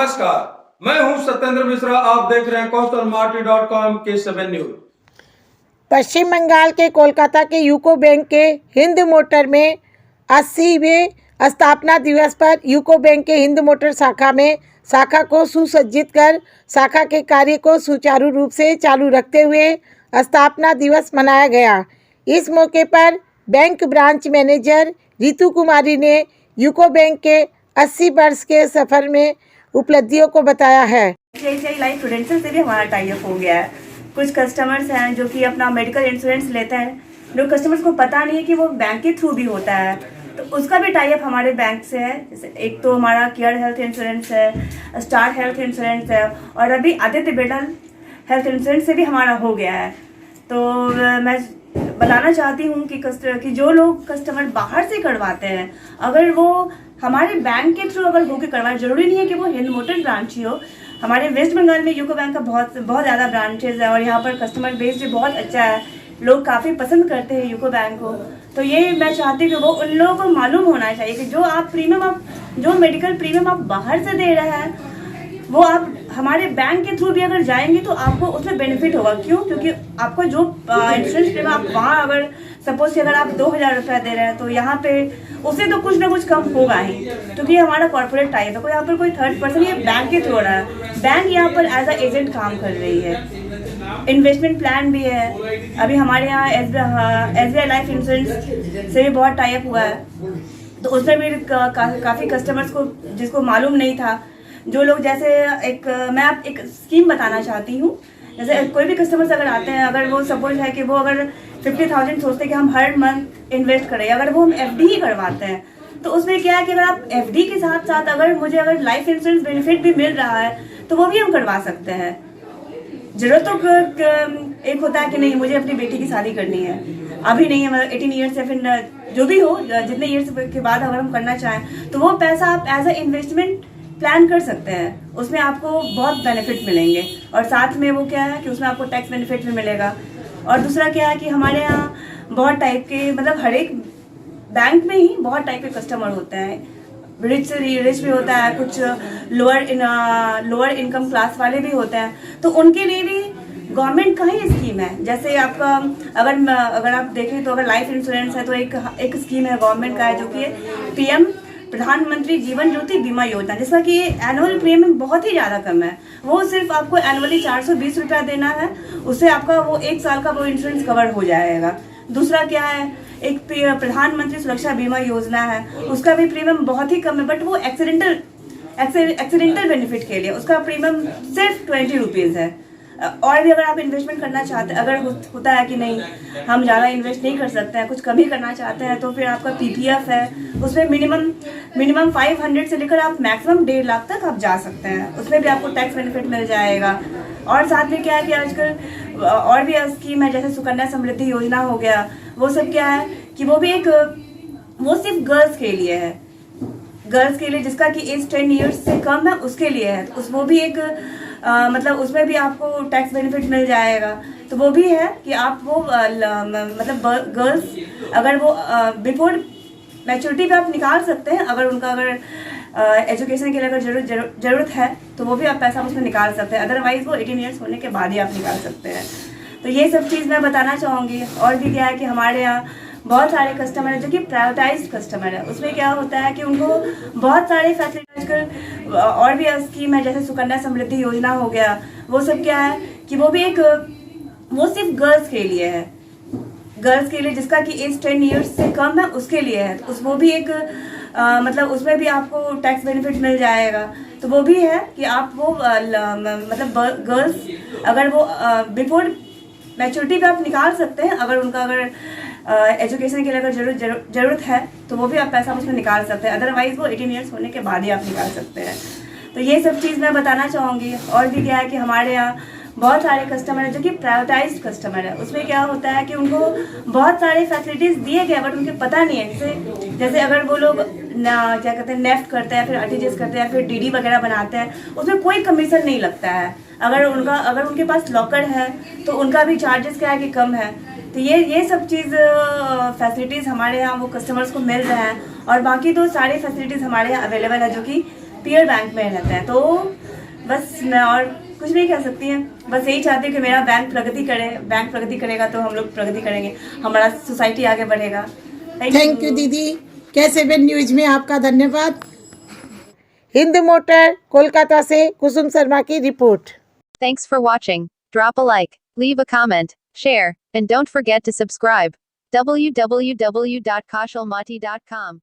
नमस्कार, मैं हूं सत्येंद्र मिश्रा। आप देख रहे हैं कौशलमार्टी.com के 7 न्यूज। पश्चिम बंगाल के कोलकाता के यूको बैंक के हिंद मोटर में 80वें स्थापना दिवस पर यूको बैंक के हिंद मोटर शाखा में शाखा को सुसज्जित कर शाखा के कार्य को सुचारू रूप से चालू रखते हुए स्थापना दिवस मनाया गया। इस मौके पर bank branch manager Ritu Kumari ने यूको बैंक के 80 वर्ष के सफर में उपलब्धियों को बताया है। आईसीआईसीआई लाइफ प्रूडेंशियल से भी हमारा टाई अप हो गया है। कुछ कस्टमर्स हैं जो कि अपना मेडिकल इंश्योरेंस लेते हैं, जो कस्टमर्स को पता नहीं है कि वो बैंक के थ्रू भी होता है, तो उसका भी टाई अप हमारे बैंक से है। जैसे एक तो हमारा केयर हेल्थ इंश्योरेंस है, स्टार हेल्थ इंश्योरेंस है, और अभी आदित्य बिरला हेल्थ इंश्योरेंस से भी हमारा हो गया है। तो मैं बताना चाहती हूँ कि जो लोग कस्टमर बाहर से करवाते हैं, अगर वो हमारे बैंक के थ्रू अगर होकर करवाए, जरूरी नहीं है कि वो हिंद मोटर ब्रांच ही हो। हमारे वेस्ट बंगाल में यूको बैंक का बहुत ज़्यादा ब्रांचेज है और यहाँ पर कस्टमर बेस भी बहुत अच्छा है। लोग काफ़ी पसंद करते हैं यूको बैंक को। तो ये मैं चाहती हूँ कि वो उन लोगों को मालूम होना चाहिए कि जो मेडिकल प्रीमियम आप बाहर से दे रहे हैं, वो आप हमारे बैंक के थ्रू भी अगर जाएंगे तो आपको उसमें बेनिफिट होगा। क्यों? क्योंकि आपको जो इंश्योरेंस प्रीमियम आप वहाँ अगर सपोज कि अगर आप 2000 रुपया दे रहे हैं, तो यहाँ पे उससे तो कुछ ना कुछ कम होगा ही, क्योंकि हमारा कॉर्पोरेट टाइप है। कोई यहाँ पर कोई थर्ड पर्सन ये बैंक के थ्रू हो रहा है। बैंक यहाँ पर एज अ एजेंट काम कर रही है। इन्वेस्टमेंट प्लान भी है। अभी हमारे यहाँ SBI लाइफ इंश्योरेंस से भी बहुत टाई अप हुआ है, तो उसमें भी काफ़ी कस्टमर्स को जिसको मालूम नहीं था, जो लोग जैसे मैं आप एक स्कीम बताना चाहती हूँ। जैसे कोई भी कस्टमर्स अगर आते हैं, अगर वो सपोज है कि वो अगर 50,000 सोचते हैं कि हम हर मंथ इन्वेस्ट करें, अगर वो हम FD ही करवाते हैं, तो उसमें क्या है कि अगर आप FD के साथ साथ अगर लाइफ इंश्योरेंस बेनिफिट भी मिल रहा है, तो वो भी हम करवा सकते हैं। जरूरत तो एक होता है कि नहीं, मुझे अपनी बेटी की शादी करनी है, अभी नहीं है, मतलब 18 ईयर्स या फिर जो भी हो, जितने ईयर्स के बाद अगर हम करना चाहें, तो वो पैसा आप एज अ इन्वेस्टमेंट प्लान कर सकते हैं। उसमें आपको बहुत बेनिफिट मिलेंगे, और साथ में वो क्या है कि उसमें आपको टैक्स बेनिफिट भी मिलेगा। और दूसरा क्या है कि हमारे यहाँ बहुत टाइप के, मतलब हर एक बैंक में ही बहुत टाइप के कस्टमर होते हैं। रिच भी होता है, कुछ लोअर इनकम क्लास वाले भी होते हैं, तो उनके लिए भी गवर्नमेंट का ही स्कीम है। जैसे आपका अगर आप देखें तो अगर लाइफ इंश्योरेंस है, तो एक स्कीम है गवर्नमेंट का है, जो कि PM प्रधानमंत्री जीवन ज्योति बीमा योजना, जिसका कि एनुअल प्रीमियम बहुत ही ज़्यादा कम है। वो सिर्फ आपको एनुअली 420 रुपया देना है, उससे आपका वो 1 साल का वो इंश्योरेंस कवर हो जाएगा। दूसरा क्या है, एक प्रधानमंत्री सुरक्षा बीमा योजना है, उसका भी प्रीमियम बहुत ही कम है, बट वो एक्सीडेंटल बेनिफिट के लिए उसका प्रीमियम सिर्फ 20 रुपीज़ है। और भी अगर आप इन्वेस्टमेंट करना चाहते हैं, अगर होता है कि नहीं हम ज़्यादा इन्वेस्ट नहीं कर सकते हैं, कुछ कम ही करना चाहते हैं, तो फिर आपका PPF है, उसमें मिनिमम 500 से लेकर आप मैक्सिमम 1.5 लाख तक आप जा सकते हैं। उसमें भी आपको टैक्स बेनिफिट मिल जाएगा। और साथ में क्या है कि आजकल और भी स्कीम है, जैसे सुकन्या समृद्धि योजना हो गया। वो सब क्या है कि वो सिर्फ गर्ल्स के लिए है, जिसका कि एज 10 ईयर्स से कम है, उसके लिए है। तो वो भी एक मतलब उसमें भी आपको टैक्स बेनिफिट मिल जाएगा। तो वो भी है कि आप वो मतलब गर्ल्स अगर वो बिफोर मैच्योरिटी पे आप निकाल सकते हैं, अगर एजुकेशन के लिए अगर जरूरत है, तो वो भी आप पैसा उसमें निकाल सकते हैं। अदरवाइज वो 18 ईयर्स होने के बाद ही आप निकाल सकते हैं। तो ये सब चीज़ मैं बताना चाहूँगी। और भी क्या है कि हमारे यहाँ बहुत सारे कस्टमर हैं जो कि प्रायोरिटाइज्ड कस्टमर है। उसमें क्या होता है कि उनको बहुत सारे फैसिलिटी आजकल और भी स्कीम है, जैसे सुकन्या समृद्धि योजना हो गया। वो सब क्या है कि वो सिर्फ गर्ल्स के लिए है, जिसका कि एज 10 ईयर्स से कम है, उसके लिए है। तो वो भी एक मतलब उसमें भी आपको टैक्स बेनिफिट मिल जाएगा। तो वो भी है कि आप वो मतलब गर्ल्स अगर वो बिफोर मैच्योरिटी पे आप निकाल सकते हैं, अगर एजुकेशन के लिए अगर जरूरत है, तो वो भी आप पैसा उसमें निकाल सकते हैं। अदरवाइज वो 18 ईयर्स होने के बाद ही आप निकाल सकते हैं। तो ये सब चीज़ मैं बताना चाहूँगी। और भी क्या है कि हमारे यहाँ बहुत सारे कस्टमर हैं जो कि प्रायोरिटाइज्ड कस्टमर है। उसमें क्या होता है कि उनको बहुत सारे फैसिलिटीज़ दिए गए, बट उनके पता नहीं है। जैसे अगर वो लोग क्या कहते हैं, नेफ्ट करते हैं, फिर RTGS करते हैं, फिर DD वगैरह बनाते हैं, उसमें कोई कमीशन नहीं लगता है। अगर उनके पास लॉकर है, तो उनका भी चार्जेस क्या है कि कम है। तो ये सब चीज़ फैसिलिटीज़ हमारे यहाँ वो कस्टमर्स को मिल रहे हैं। और बाकी तो सारी फैसिलिटीज़ हमारे यहाँ अवेलेबल है, जो कि पीयर बैंक में रहते हैं। तो बस मैं और कुछ नहीं कह सकती हैं, बस यही चाहती हूँ कि मेरा बैंक प्रगति करे, बैंक प्रगति करेगा तो हम लोग प्रगति करेंगे, हमारा सोसाइटी आगे बढ़ेगा। थैंक यू दीदी, कैश7 न्यूज में आपका धन्यवाद। हिंद मोटर कोलकाता से कुसुम शर्मा की report. Thanks for watching. Drop a like, leave a comment, share, and don't forget to subscribe. www.kaushalmati.com